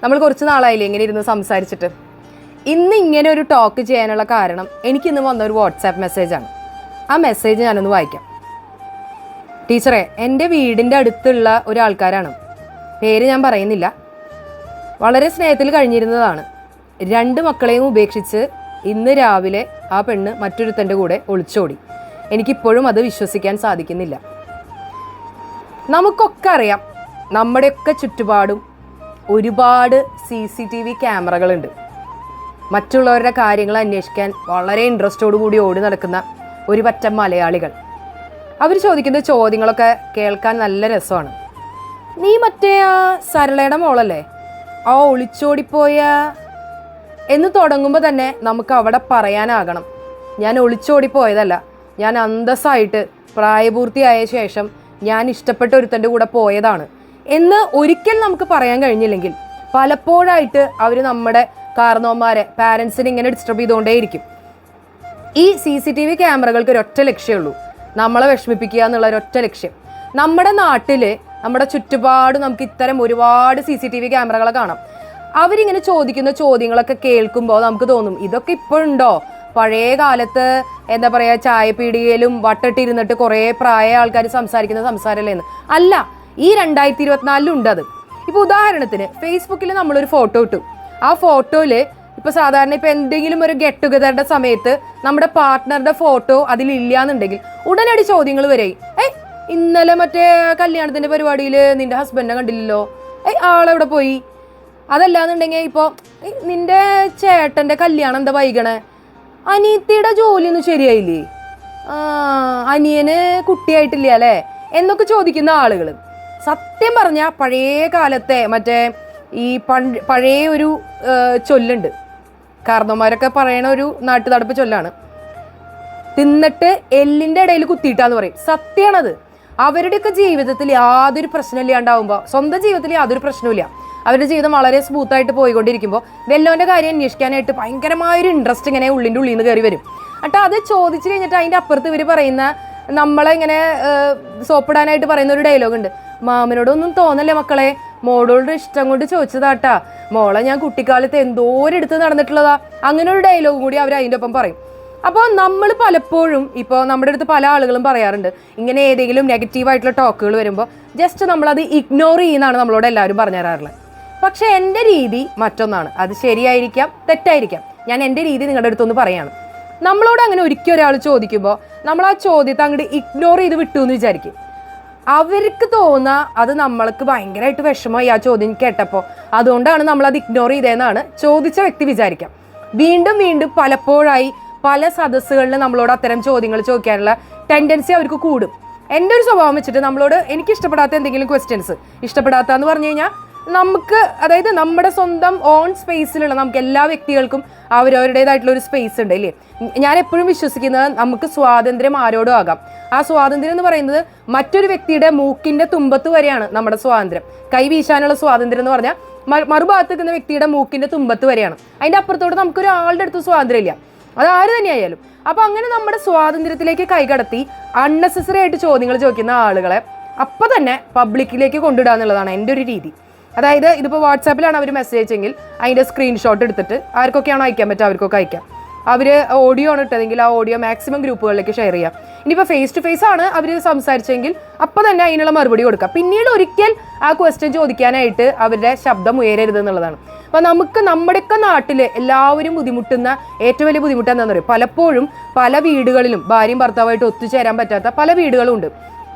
നമ്മൾ കുറച്ച് നാളായില്ലേ ഇങ്ങനെ ഇരുന്ന് സംസാരിച്ചിട്ട്. ഇന്ന് ഇങ്ങനെ ഒരു ടോക്ക് ചെയ്യാനുള്ള കാരണം എനിക്കിന്ന് വന്ന ഒരു വാട്സാപ്പ് മെസ്സേജാണ്. ആ മെസ്സേജ് ഞാനൊന്ന് വായിക്കാം. ടീച്ചറെ, എൻ്റെ വീടിൻ്റെ അടുത്തുള്ള ഒരാൾക്കാരാണ്, പേര് ഞാൻ പറയുന്നില്ല. വളരെ സ്നേഹത്തിൽ കഴിഞ്ഞിരുന്നതാണ്. 2 മക്കളെയും ഉപേക്ഷിച്ച് ഇന്ന് രാവിലെ ആ പെണ്ണ് മറ്റൊരുത്തൻ്റെ കൂടെ ഒളിച്ചോടി. എനിക്കിപ്പോഴും അത് വിശ്വസിക്കാൻ സാധിക്കുന്നില്ല. നമുക്കൊക്കെ അറിയാം, നമ്മുടെയൊക്കെ ചുറ്റുപാടും ഒരുപാട് CCTV ക്യാമറകളുണ്ട്. മറ്റുള്ളവരുടെ കാര്യങ്ങൾ അന്വേഷിക്കാൻ വളരെ ഇൻട്രസ്റ്റോടു കൂടി ഓടി നടക്കുന്ന ഒരു പറ്റം മലയാളികൾ. അവർ ചോദിക്കുന്ന ചോദ്യങ്ങളൊക്കെ കേൾക്കാൻ നല്ല രസമാണ്. നീ മറ്റേ ആ സരളയുടെ മോളല്ലേ, ആ ഒളിച്ചോടിപ്പോയ എന്ന് തുടങ്ങുമ്പോൾ തന്നെ നമുക്ക് അവിടെ പറയാനാകണം, ഞാൻ ഒളിച്ചോടിപ്പോയതല്ല, ഞാൻ അന്തസ്സായിട്ട് പ്രായപൂർത്തിയായ ശേഷം ഞാൻ ഇഷ്ടപ്പെട്ട ഒരുത്തൻ്റെ കൂടെ പോയതാണ് എന്ന് ഒരിക്കൽ നമുക്ക് പറയാൻ കഴിഞ്ഞില്ലെങ്കിൽ പലപ്പോഴായിട്ട് അവർ നമ്മുടെ കാരണവന്മാരെ, പാരൻസിനെ ഇങ്ങനെ ഡിസ്റ്റർബ് ചെയ്തുകൊണ്ടേയിരിക്കും. ഈ CCTV ക്യാമറകൾക്ക് ഒരൊറ്റ ലക്ഷ്യമുള്ളൂ, നമ്മളെ വിഷമിപ്പിക്കുക എന്നുള്ള ഒരൊറ്റ ലക്ഷ്യം. നമ്മുടെ നാട്ടിൽ, നമ്മുടെ ചുറ്റുപാട് നമുക്ക് ഇത്തരം ഒരുപാട് CCTV ക്യാമറകളെ കാണാം. അവരിങ്ങനെ ചോദിക്കുന്ന ചോദ്യങ്ങളൊക്കെ കേൾക്കുമ്പോൾ നമുക്ക് തോന്നും, ഇതൊക്കെ ഇപ്പോഴുണ്ടോ? പഴയ കാലത്ത് എന്താ പറയുക, ചായപ്പീടികയിലും വട്ടട്ടിരുന്നിട്ട് കുറേ പ്രായ ആൾക്കാർ സംസാരിക്കുന്ന സംസാരമല്ലേ എന്ന്. അല്ല, ഈ 2024 ഉണ്ട് അത്. ഇപ്പോൾ ഉദാഹരണത്തിന് ഫേസ്ബുക്കിൽ നമ്മളൊരു ഫോട്ടോ ഇട്ടു. ആ ഫോട്ടോയിൽ ഇപ്പോൾ സാധാരണ ഇപ്പോൾ എന്തെങ്കിലും ഒരു ഗെറ്റ് ടുഗദറിൻ്റെ സമയത്ത് നമ്മുടെ പാർട്ട്ണറുടെ ഫോട്ടോ അതിലില്ല എന്നുണ്ടെങ്കിൽ ഉടനടി ചോദ്യങ്ങൾ വരെ, ഇന്നലെ മറ്റേ കല്യാണത്തിൻ്റെ പരിപാടിയിൽ നിൻ്റെ ഹസ്ബൻഡിനെ കണ്ടില്ലല്ലോ, ആളെവിടെ പോയി? അതല്ലാന്നുണ്ടെങ്കിൽ ഇപ്പോൾ നിൻ്റെ ചേട്ടൻ്റെ കല്യാണം എന്താ വൈകണേ? അനിയത്തിയുടെ ജോലിയൊന്നും ശരിയായില്ലേ? അനിയന് കുട്ടിയായിട്ടില്ല അല്ലേ എന്നൊക്കെ ചോദിക്കുന്ന ആളുകൾ. സത്യം പറഞ്ഞാൽ പഴയ കാലത്തെ മറ്റേ ഈ പഴയ ഒരു ചൊല്ലുണ്ട്, കാരണവന്മാരൊക്കെ പറയണ ഒരു നാട്ടുനടപ്പ് ചൊല്ലാണ്, തിന്നിട്ട് എല്ലിൻ്റെ ഇടയിൽ കുത്തിയിട്ടാന്ന് പറയും. സത്യമാണത്. അവരുടെയൊക്കെ ജീവിതത്തിൽ യാതൊരു പ്രശ്നമില്ലാണ്ടാവുമ്പോൾ, സ്വന്തം ജീവിതത്തിൽ യാതൊരു പ്രശ്നമില്ല, അവരുടെ ജീവിതം വളരെ സ്മൂത്തായിട്ട് പോയിക്കൊണ്ടിരിക്കുമ്പോൾ വെല്ലോൻ്റെ കാര്യം അന്വേഷിക്കാനായിട്ട് ഭയങ്കരമായൊരു ഇൻട്രസ്റ്റ് ഇങ്ങനെ ഉള്ളിൻ്റെ ഉള്ളിൽ നിന്ന് കയറി വരും. എന്നിട്ട് അത് ചോദിച്ചു കഴിഞ്ഞിട്ട് അതിൻ്റെ അപ്പുറത്ത് ഇവർ പറയുന്ന, നമ്മളെ ഇങ്ങനെ സോപ്പിടാനായിട്ട് പറയുന്ന ഒരു ഡയലോഗ് ഉണ്ട്, മാമനോടൊന്നും തോന്നല്ലേ മക്കളെ, മോളോട് ഇഷ്ടം കൊണ്ട് ചോദിച്ചതാട്ടാ, മോളെ ഞാൻ കുട്ടിക്കാലത്ത് എന്തോരെടുത്ത് നടന്നിട്ടുള്ളതാ, അങ്ങനെ ഒരു ഡയലോഗ് കൂടി അവർ അതിൻ്റെ ഒപ്പം പറയും. അപ്പോൾ നമ്മൾ പലപ്പോഴും ഇപ്പോൾ നമ്മുടെ അടുത്ത് പല ആളുകളും പറയാറുണ്ട്, ഇങ്ങനെ ഏതെങ്കിലും നെഗറ്റീവായിട്ടുള്ള ടോക്കുകൾ വരുമ്പോൾ ജസ്റ്റ് നമ്മളത് ഇഗ്നോർ ചെയ്യുന്നതാണ് നമ്മളോട് എല്ലാവരും പറഞ്ഞു തരാറുള്ളത്. പക്ഷേ എൻ്റെ രീതി മറ്റൊന്നാണ്. അത് ശരിയായിരിക്കാം, തെറ്റായിരിക്കാം. ഞാൻ എൻ്റെ രീതി നിങ്ങളുടെ അടുത്തൊന്ന് പറയാണ്. നമ്മളോട് അങ്ങനെ ഒരിക്കൽ ഒരാൾ ചോദിക്കുമ്പോൾ നമ്മൾ ആ ചോദ്യത്തെ അങ്ങോട്ട് ഇഗ്നോർ ചെയ്ത് വിട്ടു എന്ന് വിചാരിക്കും. അവർക്ക് തോന്നുക അത് നമ്മൾക്ക് ഭയങ്കരമായിട്ട് വിഷമമായി ആ ചോദ്യം കേട്ടപ്പോൾ, അതുകൊണ്ടാണ് നമ്മളത് ഇഗ്നോർ ചെയ്തതെന്നാണ് ചോദിച്ച വ്യക്തി വിചാരിക്കാം. വീണ്ടും വീണ്ടും പലപ്പോഴായി പല സദസ്സുകളിൽ നമ്മളോട് അത്തരം ചോദ്യങ്ങൾ ചോദിക്കാനുള്ള ടെൻഡൻസി അവർക്ക് കൂടും. എൻ്റെ ഒരു സ്വഭാവം വെച്ചിട്ട് നമ്മളോട് എനിക്ക് ഇഷ്ടപ്പെടാത്ത എന്തെങ്കിലും ക്വസ്റ്റ്യൻസ്, ഇഷ്ടപ്പെടാത്തതെന്ന് പറഞ്ഞു കഴിഞ്ഞാൽ നമുക്ക്, അതായത് നമ്മുടെ സ്വന്തം ഓൺ സ്പേസിലുള്ള നമുക്ക് എല്ലാ വ്യക്തികൾക്കും അവരവരുടേതായിട്ടുള്ള ഒരു സ്പേസ് ഉണ്ട് അല്ലേ. ഞാൻ എപ്പോഴും വിശ്വസിക്കുന്നത് നമുക്ക് സ്വാതന്ത്ര്യം ആരോടും ആകാം. ആ സ്വാതന്ത്ര്യം എന്ന് പറയുന്നത് മറ്റൊരു വ്യക്തിയുടെ മൂക്കിൻ്റെ തുമ്പത്ത് വരെയാണ് നമ്മുടെ സ്വാതന്ത്ര്യം. കൈ വീശാനുള്ള സ്വാതന്ത്ര്യം എന്ന് പറഞ്ഞാൽ മറുഭാഗത്ത് നിൽക്കുന്ന വ്യക്തിയുടെ മൂക്കിൻ്റെ തുമ്പത്ത് വരെയാണ്. അതിൻ്റെ അപ്പുറത്തോട്ട് നമുക്കൊരാളുടെ അടുത്ത് സ്വാതന്ത്ര്യം ഇല്ല, അത് ആര് തന്നെയായാലും. അപ്പോൾ അങ്ങനെ നമ്മുടെ സ്വാതന്ത്ര്യത്തിലേക്ക് കൈകടത്തി അൺനെസസറി ആയിട്ട് ചോദ്യങ്ങൾ ചോദിക്കുന്ന ആളുകളെ അപ്പം തന്നെ പബ്ലിക്കിലേക്ക് കൊണ്ടുവിടുക എന്നുള്ളതാണ് എൻ്റെ ഒരു രീതി. അതായത് ഇതിപ്പോൾ വാട്സാപ്പിലാണ് അവർ മെസ്സേജ് അയച്ചെങ്കിൽ അതിൻ്റെ സ്ക്രീൻഷോട്ട് എടുത്തിട്ട് ആർക്കൊക്കെയാണോ അയക്കാൻ പറ്റുക അവർക്കൊക്കെ അയക്കാം. അവർ ഓഡിയോ ആണ് ഇട്ടതെങ്കിൽ ആ ഓഡിയോ മാക്സിമം ഗ്രൂപ്പുകളിലേക്ക് ഷെയർ ചെയ്യാം. ഇനിയിപ്പോൾ ഫേസ് ടു ഫേസ് ആണ് അവർ സംസാരിച്ചെങ്കിൽ അപ്പം തന്നെ അതിനുള്ള മറുപടി കൊടുക്കുക. പിന്നീട് ഒരിക്കൽ ആ ക്വസ്റ്റ്യൻ ചോദിക്കാനായിട്ട് അവരുടെ ശബ്ദം ഉയരരുത് എന്നുള്ളതാണ്. അപ്പോൾ നമുക്ക് നമ്മുടെയൊക്കെ നാട്ടിൽ എല്ലാവരും ബുദ്ധിമുട്ടുന്ന ഏറ്റവും വലിയ ബുദ്ധിമുട്ട് എന്താണെന്ന് പറയും, പലപ്പോഴും പല വീടുകളിലും ഭാര്യയും ഭർത്താവായിട്ട് ഒത്തുചേരാൻ പറ്റാത്ത പല വീടുകളും ഉണ്ട്.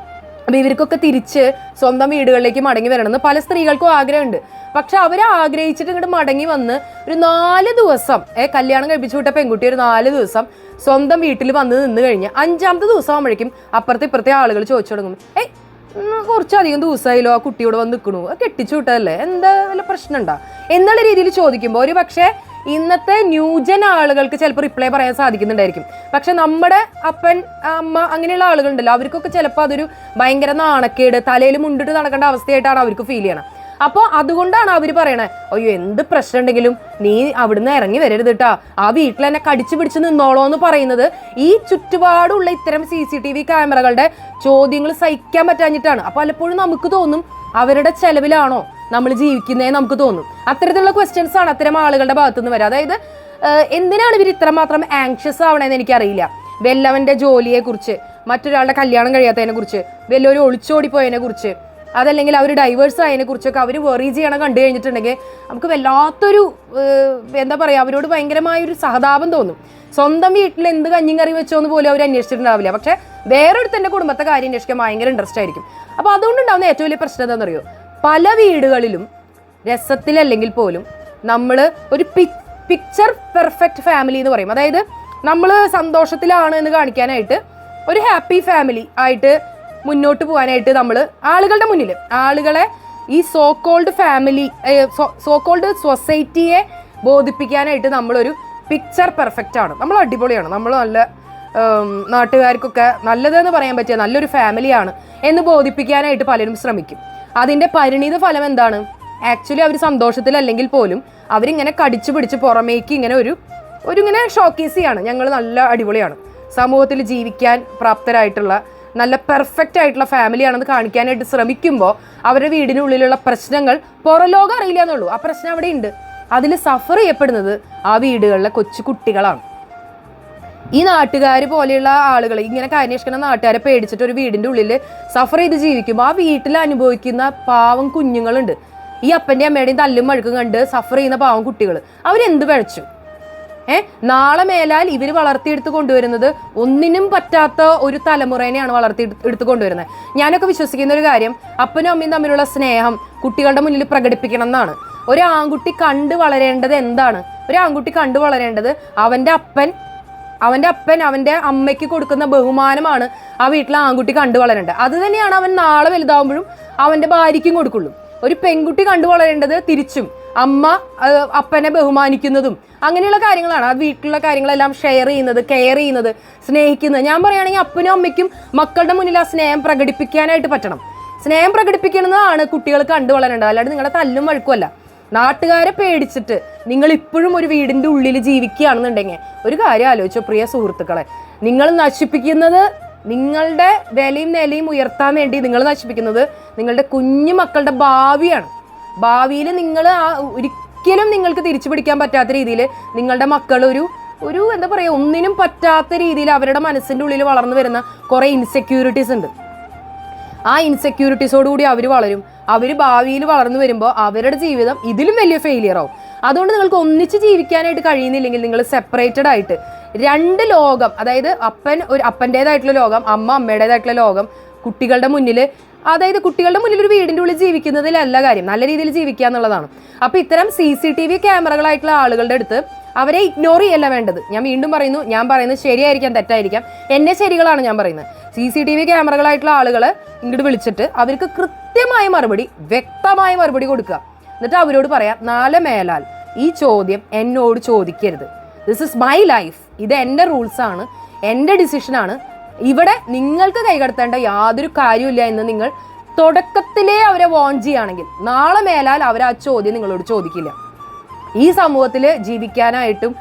അപ്പോൾ ഇവർക്കൊക്കെ തിരിച്ച് സ്വന്തം വീടുകളിലേക്ക് മടങ്ങി വരണമെന്ന് പല സ്ത്രീകൾക്കും ആഗ്രഹമുണ്ട്. പക്ഷെ അവർ ആഗ്രഹിച്ചിട്ട് ഇങ്ങോട്ട് മടങ്ങി വന്ന് ഒരു 4 ദിവസം കല്യാണം കഴിപ്പിച്ചു വിട്ട പെൺകുട്ടി ഒരു 4 ദിവസം സ്വന്തം വീട്ടിൽ വന്ന് നിന്ന് കഴിഞ്ഞ് 5ാമത്തെ ദിവസം ആകുമ്പോഴേക്കും അപ്പുറത്തെ ഇപ്പുറത്തെ ആളുകൾ ചോദിച്ചു തുടങ്ങും, കുറച്ചധികം ദിവസമായാലോ ആ കുട്ടിയോട് വന്ന് നിൽക്കണു, കെട്ടിച്ചു വിട്ടതല്ലേ, എന്താ വല്ല പ്രശ്നമുണ്ടോ എന്നുള്ള രീതിയിൽ ചോദിക്കുമ്പോൾ ഒരു പക്ഷേ ഇന്നത്തെ ന്യൂജൻ ആളുകൾക്ക് ചിലപ്പോൾ റിപ്ലൈ പറയാൻ സാധിക്കുന്നുണ്ടായിരിക്കും. പക്ഷെ നമ്മുടെ അപ്പൻ അമ്മ അങ്ങനെയുള്ള ആളുകളുണ്ടല്ലോ, അവർക്കൊക്കെ ചിലപ്പോൾ അതൊരു ഭയങ്കര നാണക്കേട്, തലയിൽ മുണ്ടിട്ട് നടക്കേണ്ട അവസ്ഥയായിട്ടാണ് അവർക്ക് ഫീൽ ചെയ്യണം. അപ്പോൾ അതുകൊണ്ടാണ് അവർ പറയണേ, അയ്യോ എന്ത് പ്രശ്നം ഉണ്ടെങ്കിലും നീ അവിടുന്ന് ഇറങ്ങി വരരുത് കേട്ടോ, ആ വീട്ടിൽ എന്നെ കടിച്ചു പിടിച്ച് നിന്നോളോ എന്ന് പറയുന്നത് ഈ ചുറ്റുപാടുള്ള ഇത്തരം CCTV ക്യാമറകളുടെ ചോദ്യങ്ങൾ സഹിക്കാൻ പറ്റാഞ്ഞിട്ടാണ്. അപ്പോൾ പലപ്പോഴും നമുക്ക് തോന്നും അവരുടെ ചെലവിലാണോ നമ്മൾ ജീവിക്കുന്നതെന്ന് നമുക്ക് തോന്നും. അത്തരത്തിലുള്ള ക്വസ്റ്റ്യൻസ് ആണ് അത്തരം ആളുകളുടെ ഭാഗത്തുനിന്ന് വരിക. അതായത് എന്തിനാണ് ഇവർ ഇത്രമാത്രം ആങ്ഷ്യസ് ആവണമെന്ന് എനിക്കറിയില്ല. വല്ലവൻ്റെ ജോലിയെക്കുറിച്ച്, മറ്റൊരാളുടെ കല്യാണം കഴിയാത്തതിനെ കുറിച്ച്, വല്ലൊരു ഒളിച്ചോടിപ്പോയതിനെ കുറിച്ച്, അതല്ലെങ്കിൽ അവർ ഡൈവേഴ്സ് ആയതിനെ കുറിച്ചൊക്കെ അവർ വെറി ചെയ്യണം കണ്ടു കഴിഞ്ഞിട്ടുണ്ടെങ്കിൽ നമുക്ക് വല്ലാത്തൊരു എന്താ പറയുക, അവരോട് ഭയങ്കരമായൊരു സഹതാപം തോന്നും. സ്വന്തം വീട്ടിൽ എന്ത് കഞ്ഞിയും കറി വെച്ചോന്ന് പോലും അവർ അന്വേഷിച്ചിട്ടുണ്ടാവില്ല. പക്ഷെ വേറൊരുത്തൻ്റെ കുടുംബത്തെ കാര്യം അന്വേഷിക്കാൻ ഭയങ്കര ഇൻട്രസ്റ്റ് ആയിരിക്കും. അപ്പോൾ അതുകൊണ്ടുണ്ടാകുന്ന ഏറ്റവും വലിയ പ്രശ്നം എന്താണെന്നറിയോ, പല വീടുകളിലും രസത്തിലല്ലെങ്കിൽ പോലും നമ്മൾ ഒരു പിക്ചർ പെർഫെക്റ്റ് ഫാമിലി എന്ന് പറയും. അതായത് നമ്മൾ സന്തോഷത്തിലാണ് എന്ന് കാണിക്കാനായിട്ട് ഒരു ഹാപ്പി ഫാമിലി ആയിട്ട് മുന്നോട്ട് പോകാനായിട്ട് നമ്മൾ ആളുകളുടെ മുന്നിൽ, ആളുകളെ ഈ so called family, so called സൊസൈറ്റിയെ ബോധിപ്പിക്കാനായിട്ട് നമ്മളൊരു പിക്ചർ പെർഫെക്റ്റ് ആണ്, നമ്മൾ അടിപൊളിയാണ്, നമ്മൾ നല്ല നാട്ടുകാർക്കൊക്കെ നല്ലതെന്ന് പറയാൻ പറ്റിയ നല്ലൊരു ഫാമിലിയാണ് എന്ന് ബോധിപ്പിക്കാനായിട്ട് പലരും ശ്രമിക്കും. അതിൻ്റെ പരിണിത ഫലം എന്താണ്? ആക്ച്വലി അവർ സന്തോഷത്തിലല്ലെങ്കിൽ പോലും അവരിങ്ങനെ കടിച്ചു പിടിച്ച് പുറമേക്ക് ഇങ്ങനെ ഒരു ഇങ്ങനെ ഷോക്കേസ് ചെയ്യാണ്, ഞങ്ങൾ നല്ല അടിപൊളിയാണ്, സമൂഹത്തിൽ ജീവിക്കാൻ പ്രാപ്തരായിട്ടുള്ള നല്ല പെർഫെക്റ്റ് ആയിട്ടുള്ള ഫാമിലിയാണെന്ന് കാണിക്കാനായിട്ട് ശ്രമിക്കുമ്പോൾ അവരുടെ വീടിനുള്ളിലുള്ള പ്രശ്നങ്ങൾ പുറലോകം അറിയില്ല എന്നുള്ളൂ. ആ പ്രശ്നം അവിടെ ഉണ്ട്. അതിൽ സഫർ ചെയ്യപ്പെടുന്നത് ആ വീടുകളിലെ കൊച്ചു കുട്ടികളാണ്. ഈ നാട്ടുകാർ പോലെയുള്ള ആളുകൾ, ഇങ്ങനെ അന്വേഷിക്കുന്ന നാട്ടുകാരെ പേടിച്ചിട്ട് ഒരു വീടിൻ്റെ ഉള്ളിൽ സഫർ ചെയ്ത് ജീവിക്കുമ്പോൾ ആ വീട്ടിൽ അനുഭവിക്കുന്ന പാവം കുഞ്ഞുങ്ങളുണ്ട്. ഈ അപ്പൻ്റെയും അമ്മയുടെയും തല്ലും മഴുക്കും കണ്ട് സഫർ ചെയ്യുന്ന പാവം കുട്ടികൾ അവരെന്ത് പഴച്ചു? നാളെ മേലാൽ ഇവർ വളർത്തിയെടുത്ത് കൊണ്ടുവരുന്നത് ഒന്നിനും പറ്റാത്ത ഒരു തലമുറേനെയാണ് എടുത്ത് കൊണ്ടുവരുന്നത്. ഞാനൊക്കെ വിശ്വസിക്കുന്ന ഒരു കാര്യം, അപ്പനും അമ്മയും തമ്മിലുള്ള സ്നേഹം കുട്ടികളുടെ മുന്നിൽ പ്രകടിപ്പിക്കണം എന്നാണ്. ഒരു ആൺകുട്ടി കണ്ടു വളരേണ്ടത് എന്താണ്? ഒരു ആൺകുട്ടി കണ്ടു വളരേണ്ടത് അവൻ്റെ അപ്പൻ അവൻ്റെ അമ്മയ്ക്ക് കൊടുക്കുന്ന ബഹുമാനമാണ് ആ വീട്ടിലെ ആൺകുട്ടി കണ്ടു വളരേണ്ടത്. അത് തന്നെയാണ് അവൻ നാളെ വലുതാവുമ്പോഴും അവൻ്റെ ഭാര്യയ്ക്കും കൊടുക്കുള്ളൂ. ഒരു പെൺകുട്ടി കണ്ടു വളരേണ്ടത് തിരിച്ചും അമ്മ അപ്പനെ ബഹുമാനിക്കുന്നതും അങ്ങനെയുള്ള കാര്യങ്ങളാണ്. ആ വീട്ടിലുള്ള കാര്യങ്ങളെല്ലാം ഷെയർ ചെയ്യുന്നത്, കെയർ ചെയ്യുന്നത്, സ്നേഹിക്കുന്നത്. ഞാൻ പറയുകയാണെങ്കിൽ അപ്പനും അമ്മയ്ക്കും മക്കളുടെ മുന്നിൽ ആ സ്നേഹം പ്രകടിപ്പിക്കാനായിട്ട് പറ്റണം. സ്നേഹം പ്രകടിപ്പിക്കുന്നതാണ് കുട്ടികൾ കണ്ടു വളരേണ്ടത്, അല്ലാണ്ട് നിങ്ങളുടെ തല്ലും വഴുക്കുമല്ല. നാട്ടുകാരെ പേടിച്ചിട്ട് നിങ്ങൾ ഇപ്പോഴും ഒരു വീടിൻ്റെ ഉള്ളിൽ ജീവിക്കുകയാണെന്നുണ്ടെങ്കിൽ ഒരു കാര്യം ആലോചിച്ചോ പ്രിയ സുഹൃത്തുക്കളെ, നിങ്ങൾ നശിപ്പിക്കുന്നത്, നിങ്ങളുടെ വിലയും നിലയും ഉയർത്താൻ വേണ്ടി നിങ്ങൾ നശിപ്പിക്കുന്നത് നിങ്ങളുടെ കുഞ്ഞു മക്കളുടെ ഭാവിയാണ്. ഭാവിയിൽ നിങ്ങൾ ഒരിക്കലും നിങ്ങൾക്ക് തിരിച്ചു പിടിക്കാൻ പറ്റാത്ത രീതിയിൽ നിങ്ങളുടെ മക്കൾ ഒരു എന്താ പറയുക, ഒന്നിനും പറ്റാത്ത രീതിയിൽ അവരുടെ മനസ്സിൻ്റെ ഉള്ളിൽ വളർന്നു വരുന്ന കുറേ ഇൻസെക്യൂരിറ്റീസ് ഉണ്ട്. ആ ഇൻസെക്യൂരിറ്റീസോടുകൂടി അവർ വളരും. അവർ ഭാവിയിൽ വളർന്നു വരുമ്പോൾ അവരുടെ ജീവിതം ഇതിലും വലിയ ഫെയിലിയർ ആവും. അതുകൊണ്ട് നിങ്ങൾക്ക് ഒന്നിച്ച് ജീവിക്കാനായിട്ട് കഴിയുന്നില്ലെങ്കിൽ നിങ്ങൾ സെപ്പറേറ്റഡ് ആയിട്ട് രണ്ട് ലോകം, അതായത് അപ്പൻ്റേതായിട്ടുള്ള ലോകം, അമ്മയുടേതായിട്ടുള്ള ലോകം കുട്ടികളുടെ മുന്നിൽ, അതായത് കുട്ടികളുടെ മുന്നിൽ ഒരു വീടിൻ്റെ ഉള്ളിൽ ജീവിക്കുന്നതിലല്ല കാര്യം, നല്ല രീതിയിൽ ജീവിക്കുക എന്നുള്ളതാണ്. അപ്പോൾ ഇത്തരം CCTV ക്യാമറകളായിട്ടുള്ള ആളുകളുടെ അടുത്ത് അവരെ ഇഗ്നോർ ചെയ്യല്ല വേണ്ടത്. ഞാൻ വീണ്ടും പറയുന്നു, ഞാൻ പറയുന്നത് ശരിയായിരിക്കാം തെറ്റായിരിക്കാം, എന്നെ ശരികളാണ് ഞാൻ പറയുന്നത്. CCTV ക്യാമറകളായിട്ടുള്ള ആളുകളെ ഇങ്ങോട്ട് വിളിച്ചിട്ട് അവർക്ക് കൃത്യമായ മറുപടി, വ്യക്തമായ മറുപടി കൊടുക്കുക. എന്നിട്ട് അവരോട് പറയാം, നാളെ മേലാൽ ഈ ചോദ്യം എന്നോട് ചോദിക്കരുത്. ദിസ് ഇസ് മൈ ലൈഫ്, ഇത് എൻ്റെ റൂൾസാണ്, എൻ്റെ ഡിസിഷനാണ്, ഇവിടെ നിങ്ങൾക്ക് കൈകടത്തേണ്ട യാതൊരു കാര്യമില്ല എന്ന് നിങ്ങൾ തുടക്കത്തിലേ അവരെ വോൺ ചെയ്യുകയാണെങ്കിൽ നാളെ മേലാൽ അവർ ആ ചോദ്യം നിങ്ങളോട് ചോദിക്കില്ല. ഈ സമൂഹത്തിൽ ജീവിക്കാനായിട്ടും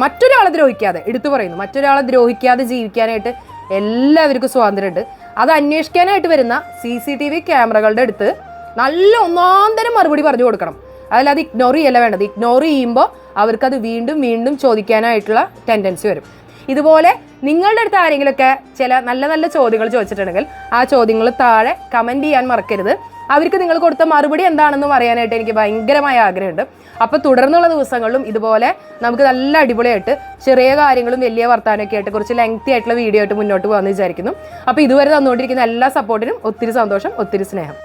മറ്റൊരാളെ ദ്രോഹിക്കാതെ, എടുത്തു പറയുന്നു, മറ്റൊരാളെ ദ്രോഹിക്കാതെ ജീവിക്കാനായിട്ട് എല്ലാവർക്കും സ്വാതന്ത്ര്യമുണ്ട്. അത് അന്വേഷിക്കാനായിട്ട് വരുന്ന CCTV ക്യാമറകളുടെ അടുത്ത് നല്ല ഒന്നാന്തരം മറുപടി പറഞ്ഞു കൊടുക്കണം. അതിലത് ഇഗ്നോർ ചെയ്യല്ല വേണ്ടത്. ഇഗ്നോർ ചെയ്യുമ്പോൾ അവർക്കത് വീണ്ടും വീണ്ടും ചോദിക്കാനായിട്ടുള്ള ടെൻഡൻസി വരും. ഇതുപോലെ നിങ്ങളുടെ അടുത്ത് ആരെങ്കിലുമൊക്കെ ചില നല്ല നല്ല ചോദ്യങ്ങൾ ചോദിച്ചിട്ടുണ്ടെങ്കിൽ ആ ചോദ്യങ്ങൾ താഴെ കമൻറ്റ് ചെയ്യാൻ മറക്കരുത്. അവർക്ക് നിങ്ങൾ കൊടുത്ത മറുപടി എന്താണെന്ന് പറയാനായിട്ട് എനിക്ക് ഭയങ്കരമായ ആഗ്രഹമുണ്ട്. അപ്പോൾ തുടർന്നുള്ള ദിവസങ്ങളിലും ഇതുപോലെ നമുക്ക് നല്ല അടിപൊളിയായിട്ട് ചെറിയ കാര്യങ്ങളും വലിയ വർത്താനമൊക്കെ ആയിട്ട് കുറച്ച് ലെങ്തി ആയിട്ടുള്ള വീഡിയോ ആയിട്ട് മുന്നോട്ട് പോകാമെന്ന് വിചാരിക്കുന്നു. അപ്പോൾ ഇതുവരെ തന്നുകൊണ്ടിരിക്കുന്ന എല്ലാ സപ്പോർട്ടിനും ഒത്തിരി സന്തോഷം, ഒത്തിരി സ്നേഹം.